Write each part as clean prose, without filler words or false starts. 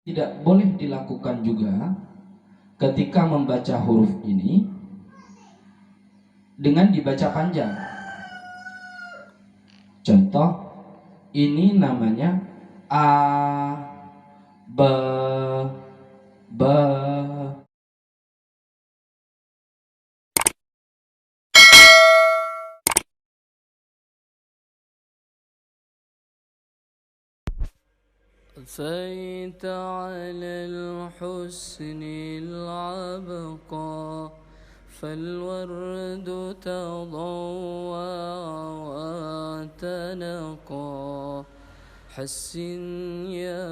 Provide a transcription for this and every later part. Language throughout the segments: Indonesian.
Tidak boleh dilakukan juga ketika membaca huruf ini dengan dibaca panjang. Contoh, ini namanya a, b, b. أثيت على الحسن العبقى فالورد تضوع وتنقى حسن يا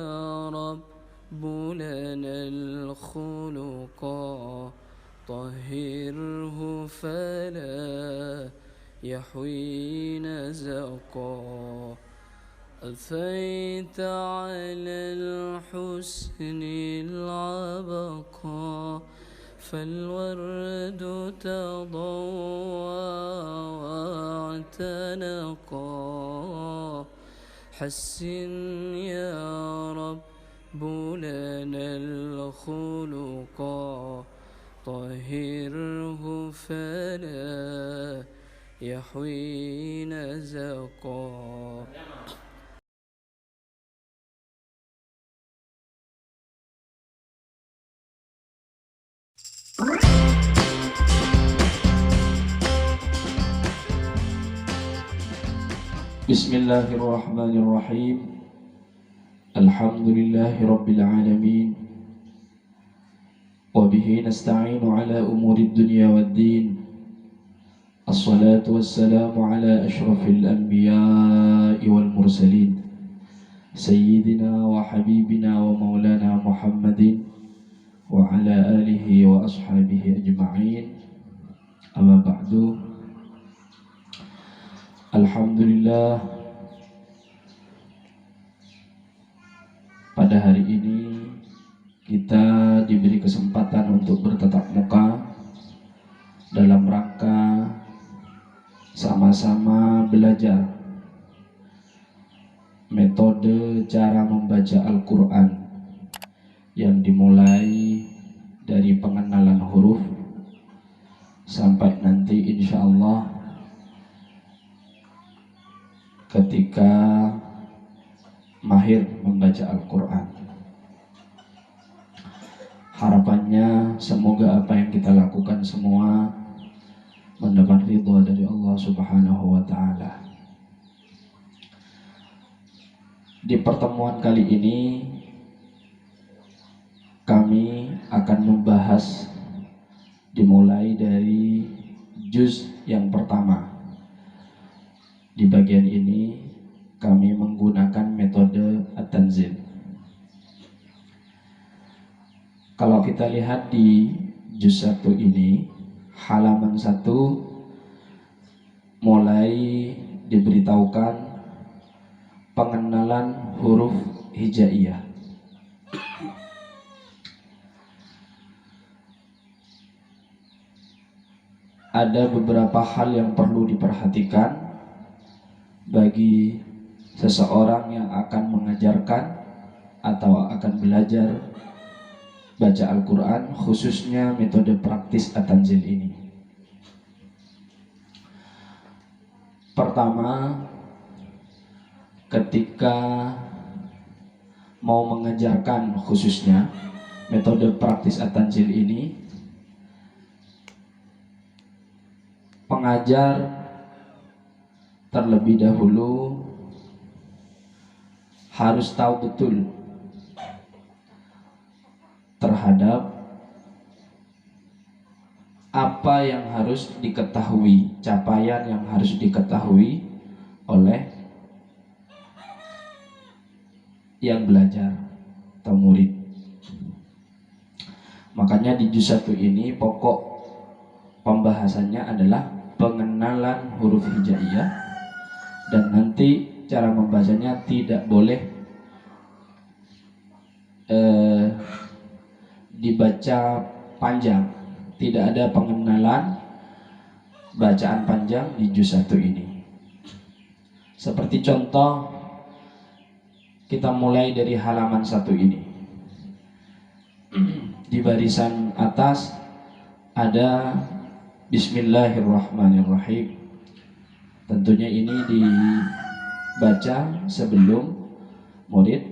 رب لنا الخلقا طهره فلا يحوي نزقا أثيت على الحسن العبقى فالورد تضوع واعتنقا حسن يا رب لنا الخلقا طهره فلا يحوي نزقا. Bismillahirrahmanirrahim. Alhamdulillahi rabbil alamin. Wa bihi nasta'inu ala umuri dunya waddin. Assalatu wassalamu ala ashrafil anbiya'i wal mursalin Sayyidina wa habibina wa maulana Muhammadin wa ala alihi wa ashabihi ajma'in. Amma ba'du. Alhamdulillah, pada hari ini kita diberi kesempatan untuk bertatap muka dalam rangka sama-sama belajar metode cara membaca Al-Quran yang dimulai dari pengenalan huruf sampai nanti insya Allah ketika mahir membaca Al-Quran. Harapannya semoga apa yang kita lakukan semua mendapat ridha dari Allah Subhanahu wa ta'ala. Di pertemuan kali ini kami akan membahas dimulai dari juz yang pertama. Di bagian ini kami menggunakan metode at-tanzil. Kalau kita lihat di juz 1 ini, halaman 1 mulai diberitahukan pengenalan huruf hijaiyah. Ada beberapa hal yang perlu diperhatikan bagi seseorang yang akan mengajarkan atau akan belajar baca Al-Quran, khususnya metode praktis at-tanzil ini. Pertama, ketika mau mengajarkan khususnya metode praktis at-tanzil ini, pengajar terlebih dahulu harus tahu betul terhadap apa yang harus diketahui, capaian yang harus diketahui oleh yang belajar atau murid. Makanya di juz 1 ini pokok pembahasannya adalah pengenalan huruf hijaiyah, dan nanti cara membacanya tidak boleh dibaca panjang. Tidak ada pengenalan bacaan panjang di juz 1 ini. Seperti contoh, kita mulai dari halaman 1 ini. barisan atas ada Bismillahirrahmanirrahim. Tentunya ini dibaca sebelum murid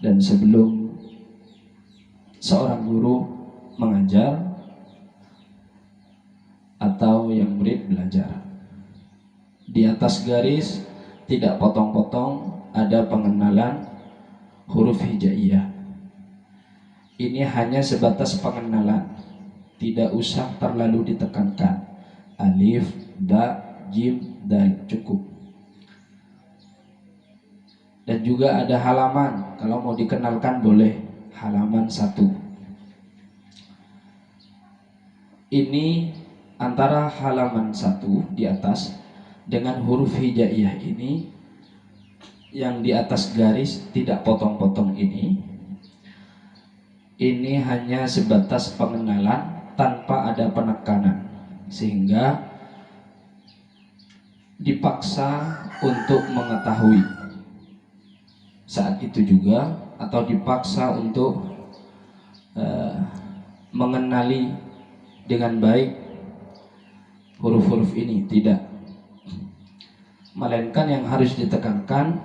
dan sebelum seorang guru mengajar atau yang murid belajar. Di atas garis tidak potong-potong ada pengenalan huruf hijaiyah. Ini hanya sebatas pengenalan, tidak usah terlalu ditekankan. Alif, ba, jim, dal, cukup. Dan juga ada halaman, kalau mau dikenalkan boleh halaman 1. Ini antara halaman 1 di atas dengan huruf hijaiyah ini, yang di atas garis tidak potong-potong ini hanya sebatas pengenalan tanpa ada penekanan, sehingga dipaksa untuk mengetahui saat itu juga, atau dipaksa untuk mengenali dengan baik huruf-huruf ini, tidak. Melainkan yang harus ditekankan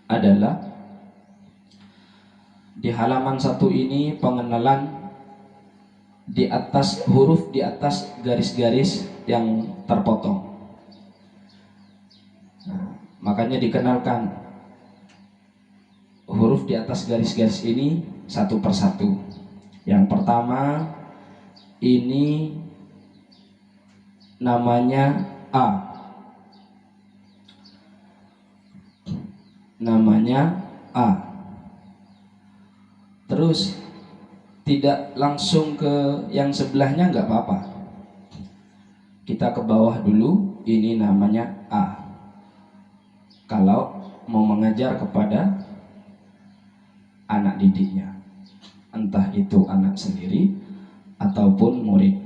adalah di halaman 1 ini pengenalan di atas huruf, di atas garis-garis yang terpotong. Makanya dikenalkan huruf di atas garis-garis ini satu persatu. Yang pertama ini namanya A. Namanya A. Terus tidak langsung ke yang sebelahnya nggak apa-apa. Kita ke bawah dulu, ini namanya A. Kalau mau mengajar kepada anak didiknya, entah itu anak sendiri ataupun murid.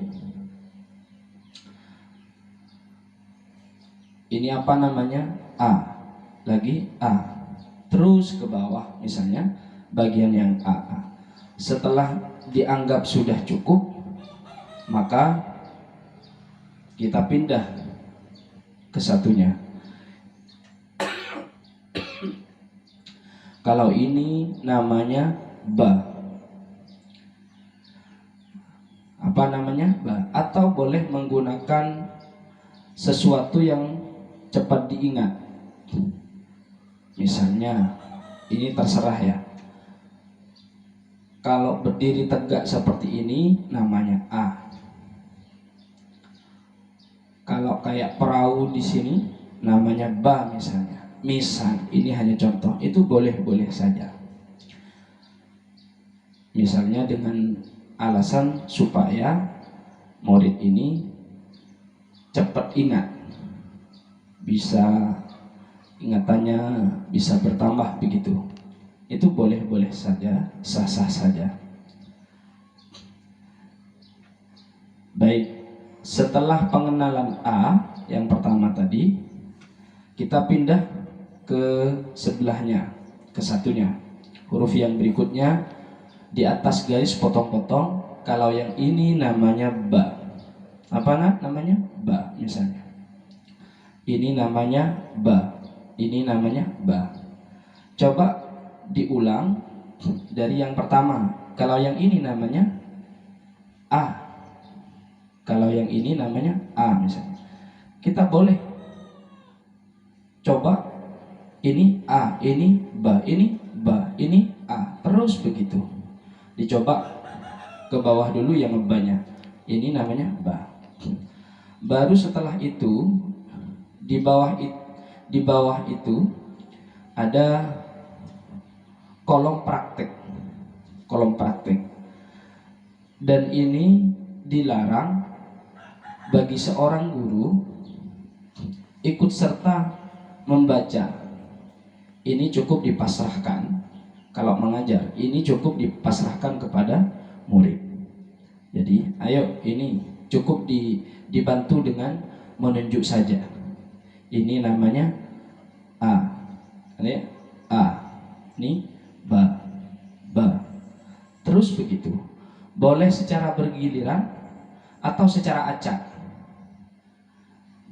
Ini apa namanya? A. Lagi A. Terus ke bawah, misalnya bagian yang A. Setelah dianggap sudah cukup, maka kita pindah ke satunya. Kalau ini namanya ba. Apa namanya? Ba. Atau boleh menggunakan sesuatu yang cepat diingat. Misalnya, ini terserah ya. Kalau berdiri tegak seperti ini namanya A. Kalau kayak perahu di sini namanya ba misalnya. Misal, ini hanya contoh, itu boleh-boleh saja. Misalnya dengan alasan supaya murid ini cepat ingat, bisa ingatannya bisa bertambah begitu. Itu boleh-boleh saja, sah-sah saja. Baik, setelah pengenalan A yang pertama tadi, kita pindah ke sebelahnya, ke satunya. Huruf yang berikutnya di atas garis potong-potong. Kalau yang ini namanya ba. Apa namanya? Ba misalnya. Ini namanya ba. Ini namanya ba. Coba diulang dari yang pertama. Kalau yang ini namanya A. Kalau yang ini namanya A misalnya. Kita boleh coba ini A, ini ba, ini ba, ini A. Terus begitu. Dicoba ke bawah dulu yang banyak. Ini namanya ba. Baru setelah itu di bawah itu ada kolom praktek. Kolom praktek. Dan ini dilarang bagi seorang guru ikut serta membaca. Ini cukup dipasrahkan. Kalau mengajar, ini cukup dipasrahkan kepada murid. Jadi, ayo, ini cukup dibantu dengan menunjuk saja. Ini namanya A. Ini A. Ini ba. Ba. terus begitu. Boleh secara bergiliran atau secara acak.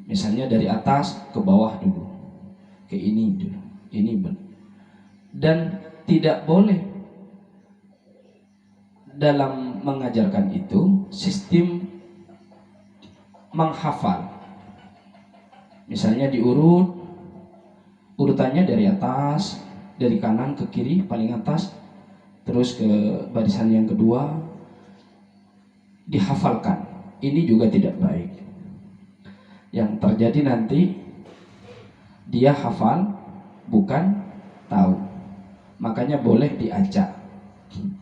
Misalnya dari atas ke bawah dulu, ke ini dulu, ini dan tidak boleh dalam mengajarkan itu sistem menghafal. Misalnya urutannya dari atas, dari kanan ke kiri paling atas, terus ke barisan yang kedua dihafalkan. Ini juga tidak baik. Yang terjadi nanti dia hafal bukan tahu. Makanya boleh diacak.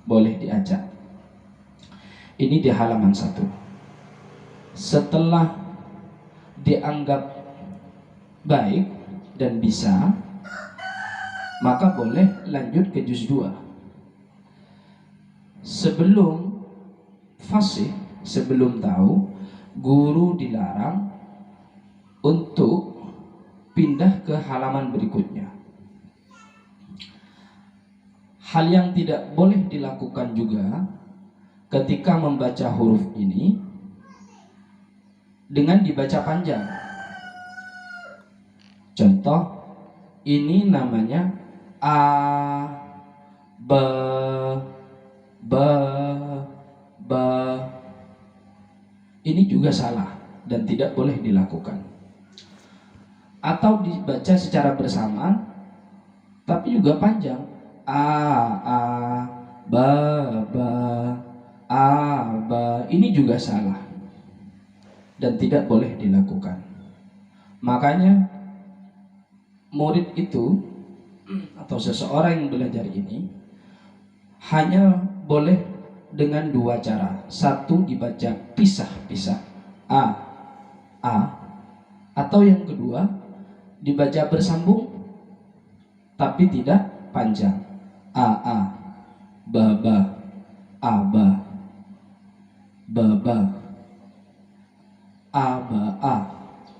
Boleh diacak. Ini di halaman 1. Setelah dianggap baik dan bisa, maka boleh lanjut ke juz 2. Sebelum fasih, sebelum tahu, guru dilarang untuk pindah ke halaman berikutnya. Hal yang tidak boleh dilakukan juga ketika membaca huruf ini dengan dibaca panjang. Contoh, ini namanya a, b, b, b. Ini juga salah dan tidak boleh dilakukan. Atau dibaca secara bersamaan tapi juga panjang, a, ba, a, ba. Ini juga salah dan tidak boleh dilakukan. Makanya murid itu atau seseorang yang belajar ini hanya boleh dengan 2 cara. Satu, dibaca pisah-pisah, a, atau yang kedua dibaca bersambung tapi tidak panjang, a, ba, a,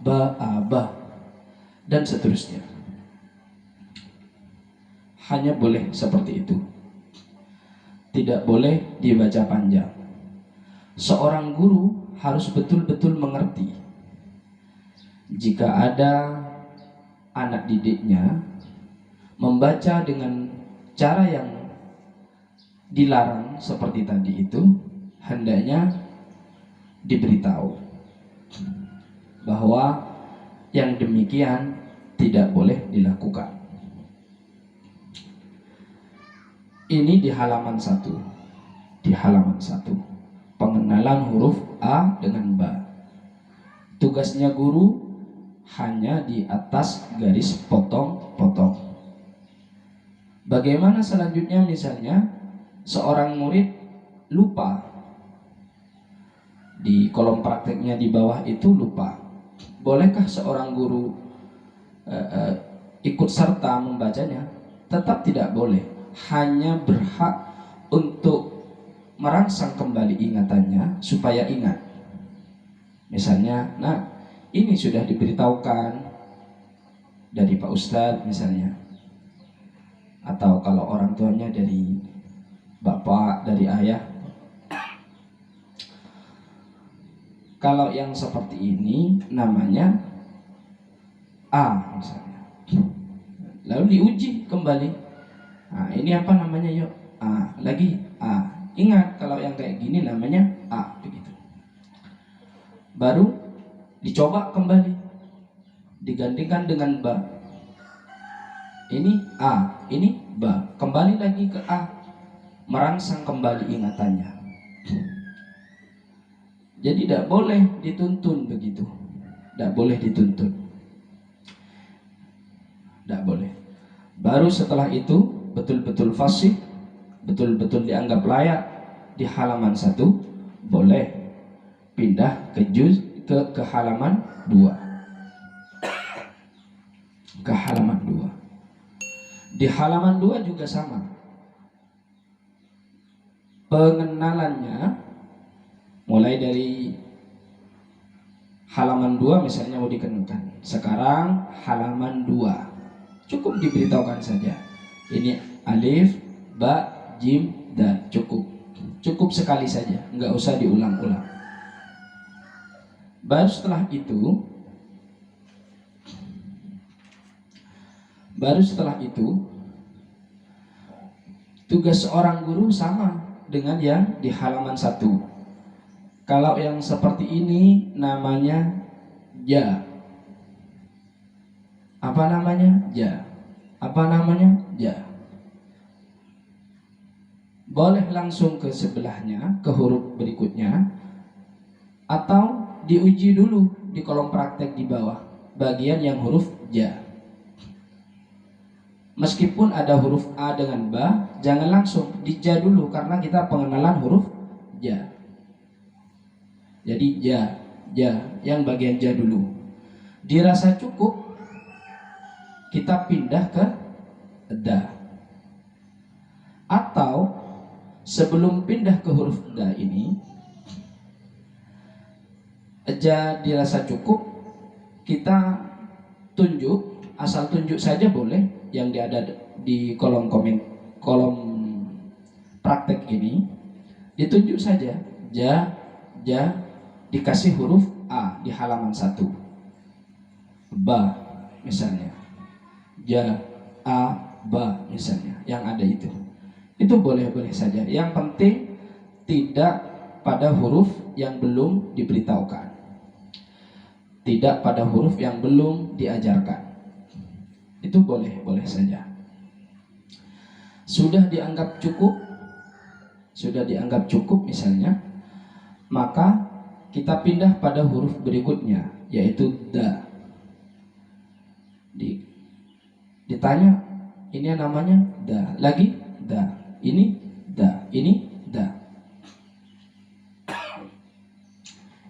ba, a, ba, dan seterusnya. Hanya boleh seperti itu. Tidak boleh dibaca panjang. Seorang guru harus betul-betul mengerti jika ada anak didiknya membaca dengan cara yang dilarang seperti tadi itu, hendaknya diberitahu bahwa yang demikian tidak boleh dilakukan. Ini di halaman 1. Di halaman 1. Pengenalan huruf A dengan Ba. Tugasnya guru hanya di atas garis potong-potong. Bagaimana selanjutnya? Misalnya seorang murid lupa, di kolom prakteknya di bawah itu lupa. Bolehkah seorang guru ikut serta membacanya? Tetap tidak boleh. Hanya berhak untuk merangsang kembali ingatannya supaya ingat. Misalnya, nah ini sudah diberitahukan dari Pak Ustadz misalnya, atau kalau orang tuanya dari bapak, dari ayah. Kalau yang seperti ini namanya A misalnya, lalu diuji kembali. Nah ini apa namanya, yuk A, lagi A. Ingat kalau yang kayak gini namanya A, begitu. Baru dicoba kembali, digantikan dengan Ba. Ini A, ini Ba, kembali lagi ke A, merangsang kembali ingatannya. Jadi tidak boleh dituntun begitu, tidak boleh dituntun, tidak boleh. Baru setelah itu betul-betul fasih, betul-betul dianggap layak, di halaman 1 boleh pindah ke halaman 2. Ke halaman 2. Di halaman 2 juga sama. Pengenalannya mulai dari halaman 2 misalnya mau dikenalkan. Sekarang halaman 2. Cukup diberitahukan saja. Ini alif, ba, jim, dal, cukup. cukup sekali saja, nggak usah diulang-ulang. Baru setelah itu tugas seorang guru sama dengan yang di halaman 1. Kalau yang seperti ini namanya ja. Apa namanya? Ja. Apa namanya? Ja. Boleh langsung ke sebelahnya, ke huruf berikutnya, atau diuji dulu di kolom praktek di bawah, bagian yang huruf ja. Meskipun ada huruf A dengan ba, jangan langsung dija dulu karena kita pengenalan huruf ja. Jadi ja, yang bagian ja dulu. Dirasa cukup, kita pindah ke da. Atau sebelum pindah ke huruf da ini, ja dirasa cukup, kita tunjuk, asal tunjuk saja boleh, yang ada di kolom praktek ini, ditunjuk saja ja, dikasih huruf A di halaman 1, ba misalnya, ja, a, ba misalnya, yang ada itu boleh-boleh saja. Yang penting tidak pada huruf yang belum diberitahukan, tidak pada huruf yang belum diajarkan. Itu boleh-boleh saja. Sudah dianggap cukup misalnya, maka kita pindah pada huruf berikutnya, yaitu da. Ditanya, ini namanya da, lagi da, ini da, ini da,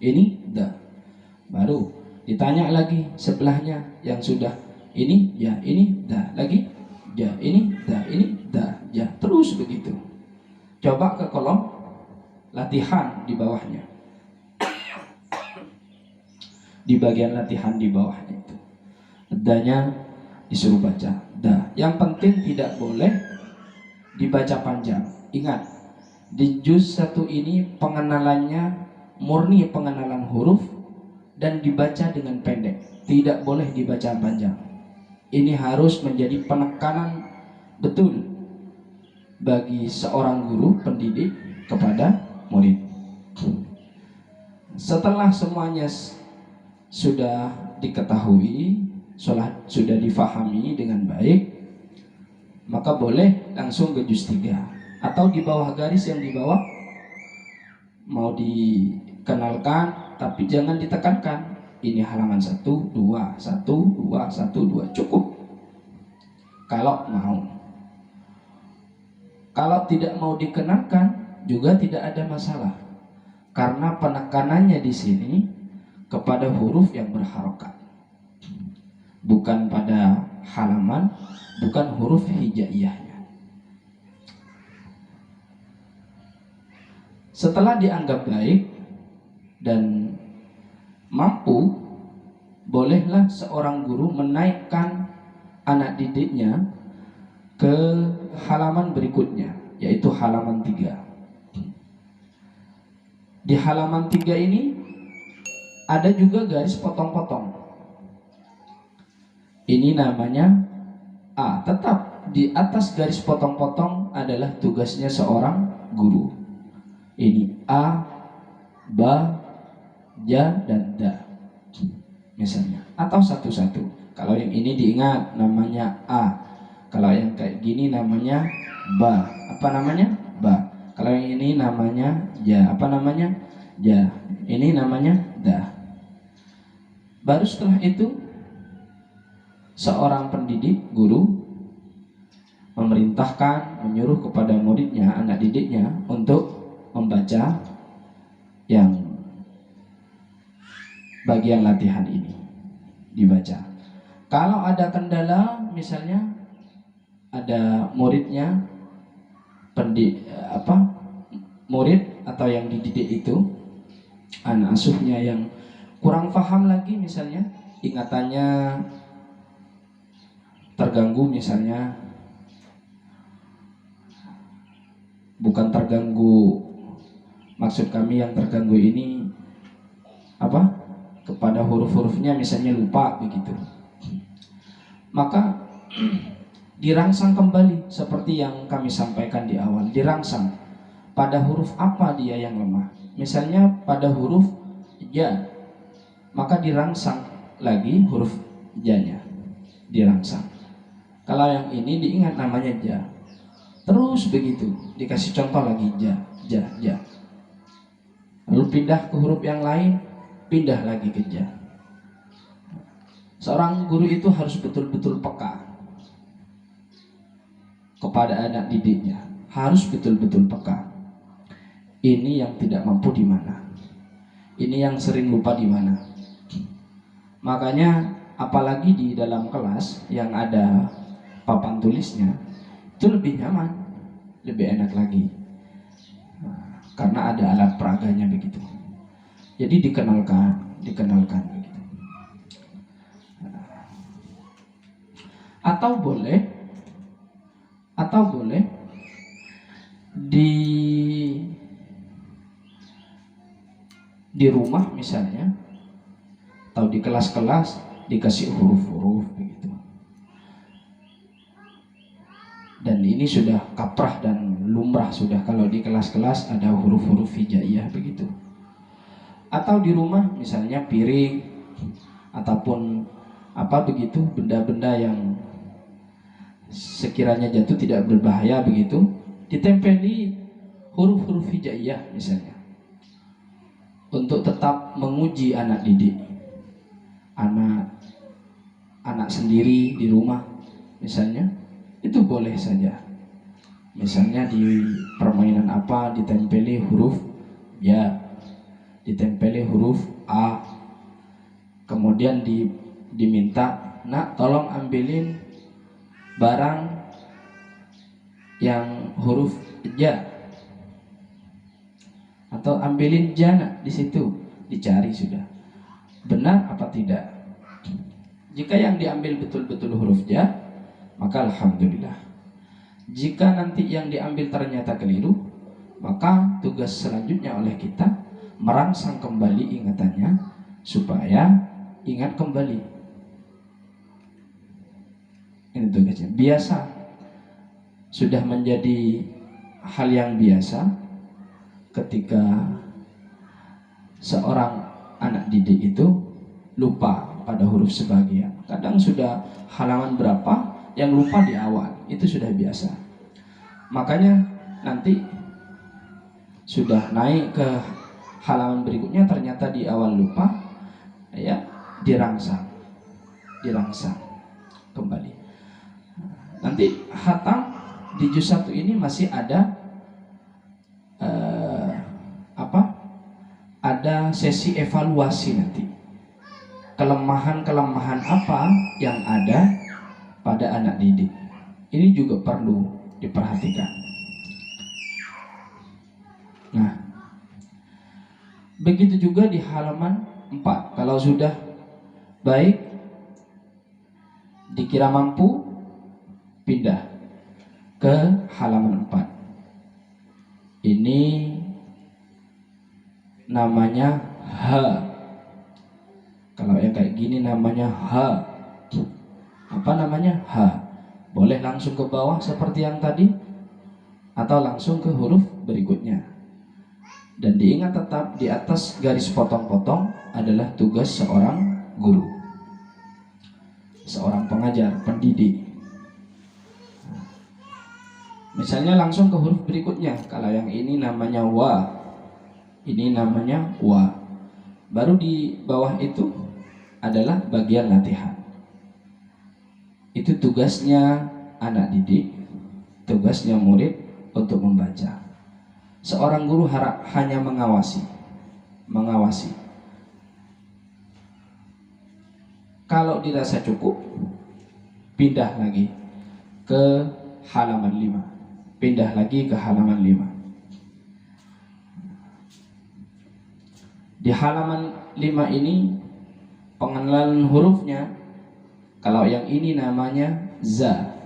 ini da. Baru ditanya lagi sebelahnya yang sudah, ini ya, ini da, lagi ja, ini da, ini da, ja, terus begitu. Coba ke kolom latihan di bawahnya, di bagian latihan di bawahnya itu, danya disuruh baca da. Yang penting tidak boleh dibaca panjang. Ingat, di juz 1 ini pengenalannya murni pengenalan huruf dan dibaca dengan pendek, tidak boleh dibaca panjang. Ini harus menjadi penekanan betul bagi seorang guru pendidik kepada murid. Setelah semuanya sudah diketahui, sudah difahami dengan baik, maka boleh langsung ke juz 3, atau di bawah garis yang di bawah mau dikenalkan, tapi jangan ditekankan. Ini halaman 1, 2, 1, 2, 1, 2, cukup. Kalau mau. Kalau tidak mau dikenalkan juga tidak ada masalah, karena penekanannya di sini kepada huruf yang berharokat, bukan pada halaman, bukan huruf hijaiyahnya. Setelah dianggap baik dan mampu, bolehlah seorang guru menaikkan anak didiknya ke halaman berikutnya, yaitu halaman 3. Di halaman 3 ini ada juga garis potong-potong. Ini namanya A. Tetap di atas garis potong-potong adalah tugasnya seorang guru. Ini A, ba, ja, dan da misalnya, atau satu-satu. Kalau yang ini diingat namanya A, kalau yang kayak gini namanya ba. Apa namanya? Ba. Kalau yang ini namanya ja. Apa namanya? Ja. Ini namanya da. Baru setelah itu seorang pendidik, guru, memerintahkan, menyuruh kepada muridnya, anak didiknya, untuk membaca yang bagian latihan ini, dibaca. Kalau ada kendala, misalnya ada muridnya, murid atau yang dididik itu, anak asuhnya yang kurang paham lagi, misalnya ingatannya terganggu, misalnya bukan terganggu Maksud kami yang terganggu ini apa? Kepada huruf-hurufnya misalnya lupa begitu. Maka dirangsang kembali seperti yang kami sampaikan di awal. Dirangsang pada huruf apa dia yang lemah. Misalnya pada huruf ja, maka dirangsang lagi huruf ja-nya. Dirangsang. Kalau yang ini diingat namanya ja. Terus begitu, dikasih contoh lagi ja, ja, ja. Lalu pindah ke huruf yang lain, pindah lagi ke ja. Seorang guru itu harus betul-betul peka kepada anak didiknya. Harus betul-betul peka. Ini yang tidak mampu di mana. Ini yang sering lupa di mana. Makanya apalagi di dalam kelas yang ada papan tulisnya, itu lebih nyaman, lebih enak lagi. Karena ada alat peraganya begitu. Jadi dikenalkan begitu. Atau boleh di rumah misalnya atau di kelas-kelas dikasih huruf-huruf begitu. Dan ini sudah kaprah dan lumrah sudah kalau di kelas-kelas ada huruf-huruf hijaiyah begitu. Atau di rumah misalnya piring ataupun apa begitu, benda-benda yang sekiranya jatuh tidak berbahaya begitu, ditempeli huruf-huruf hijaiyah misalnya, untuk tetap menguji anak didik, anak sendiri di rumah misalnya, itu boleh saja. Misalnya di permainan apa ditempeli huruf ya, ditempeli huruf A, kemudian diminta, nak tolong ambilin barang yang huruf ja, atau ambilin jana di situ, dicari sudah benar apa tidak. Jika yang diambil betul-betul huruf ja, maka alhamdulillah. Jika nanti yang diambil ternyata keliru, maka tugas selanjutnya oleh kita merangsang kembali ingatannya supaya ingat kembali. Ini tugasnya. Biasa, sudah menjadi hal yang biasa ketika seorang anak didik itu lupa pada huruf sebagian. Kadang sudah halaman berapa yang lupa di awal, itu sudah biasa. Makanya nanti sudah naik ke halaman berikutnya ternyata di awal lupa, ya dirangsang kembali. Nanti hatam di juz 1 ini masih ada ada sesi evaluasi nanti. Kelemahan-kelemahan apa yang ada pada anak didik. Ini juga perlu diperhatikan. Nah, begitu juga di halaman 4. Kalau sudah baik, dikira mampu, pindah ke halaman 4. Ini namanya H. Kalau yang kayak gini namanya H. Apa namanya? H. Boleh langsung ke bawah seperti yang tadi, atau langsung ke huruf berikutnya. Dan diingat tetap di atas garis potong-potong adalah tugas seorang guru, seorang pengajar, pendidik. Misalnya langsung ke huruf berikutnya. Kalau yang ini namanya wa, ini namanya wa. Baru di bawah itu adalah bagian latihan. Itu tugasnya anak didik, tugasnya murid untuk membaca. Seorang guru hanya mengawasi. Kalau dirasa cukup, pindah lagi ke halaman 5. Pindah lagi ke halaman 5. Di halaman 5 ini pengenalan hurufnya. Kalau yang ini namanya za,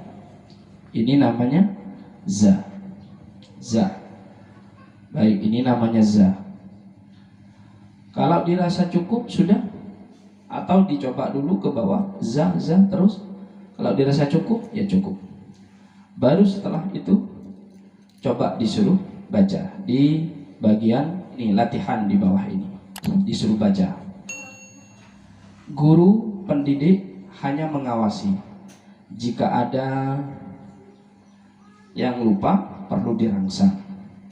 ini namanya za. Baik, ini namanya za. Kalau dirasa cukup sudah, atau dicoba dulu ke bawah za terus. Kalau dirasa cukup ya cukup. Baru setelah itu coba disuruh baca di bagian ini, latihan di bawah ini disuruh baca. Guru pendidik hanya mengawasi. Jika ada yang lupa perlu dirangsang.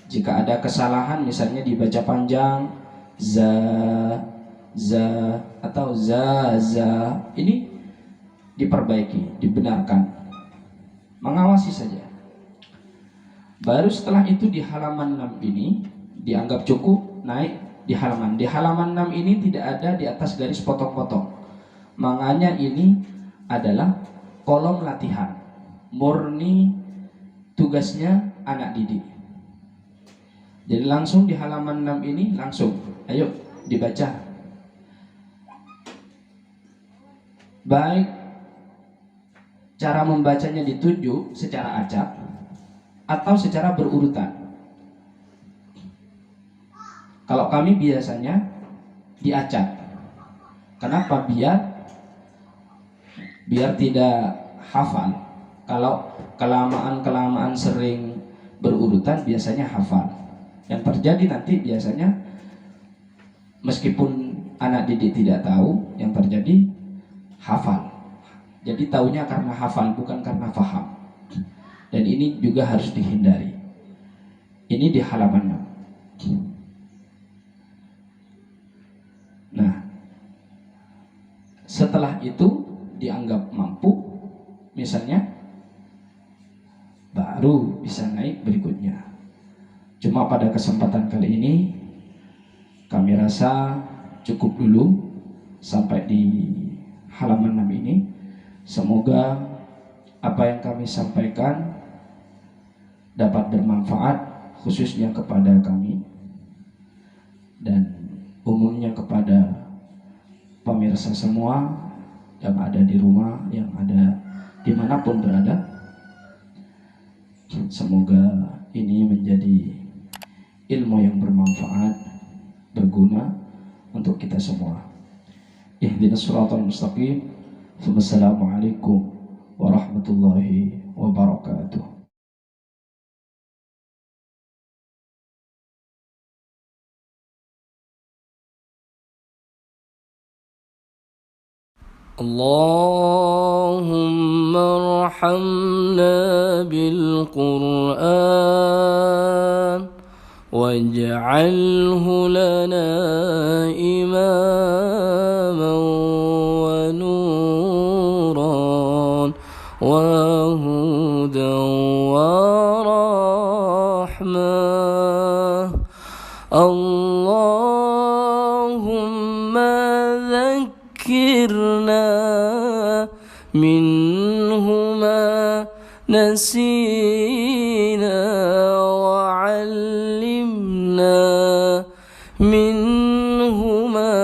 Jika ada kesalahan misalnya dibaca panjang za atau za, ini diperbaiki, dibenarkan. Mengawasi saja. Baru setelah itu di halaman 6 ini dianggap cukup, naik di halaman. Di halaman 6 ini tidak ada di atas garis potong-potong. Makanya ini adalah kolom latihan. Murni tugasnya anak didik. Jadi langsung di halaman 6 ini langsung, ayo dibaca. Baik cara membacanya ditunjuk secara acak atau secara berurutan. Kalau kami biasanya diacak. Kenapa? Biar tidak hafal. Kalau kelamaan sering berurutan biasanya hafal. Yang terjadi nanti biasanya meskipun anak didik tidak tahu, yang terjadi hafal. Jadi taunya karena hafal, bukan karena faham. Dan ini juga harus dihindari. Ini di halaman 6. Nah, setelah itu dianggap mampu, misalnya, baru bisa naik berikutnya. Cuma pada kesempatan kali ini kami rasa cukup dulu sampai di halaman 6 ini. Semoga apa yang kami sampaikan dapat bermanfaat khususnya kepada kami dan umumnya kepada pemirsa semua yang ada di rumah, yang ada dimanapun berada. Semoga ini menjadi ilmu yang bermanfaat, berguna untuk kita semua. Ihdinas siratal mustaqim. Wassalamualaikum warahmatullahi wabarakatuh. اللهم ارحمنا بالقرآن واجعله لنا إماما ونورا وهدى ورحمة. اللهم ذكرنا منه ما نسينا وعلمنا منه ما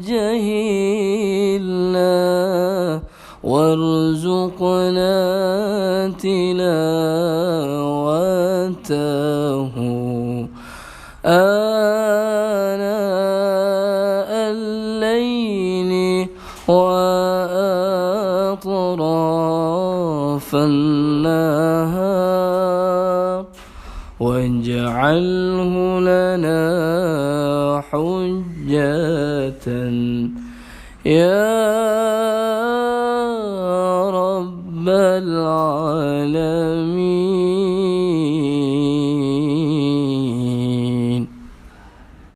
جهلنا وارزقنا تلاوته آناء الليل وأطراف النهار واجعله لنا حجة يا رب العالمين.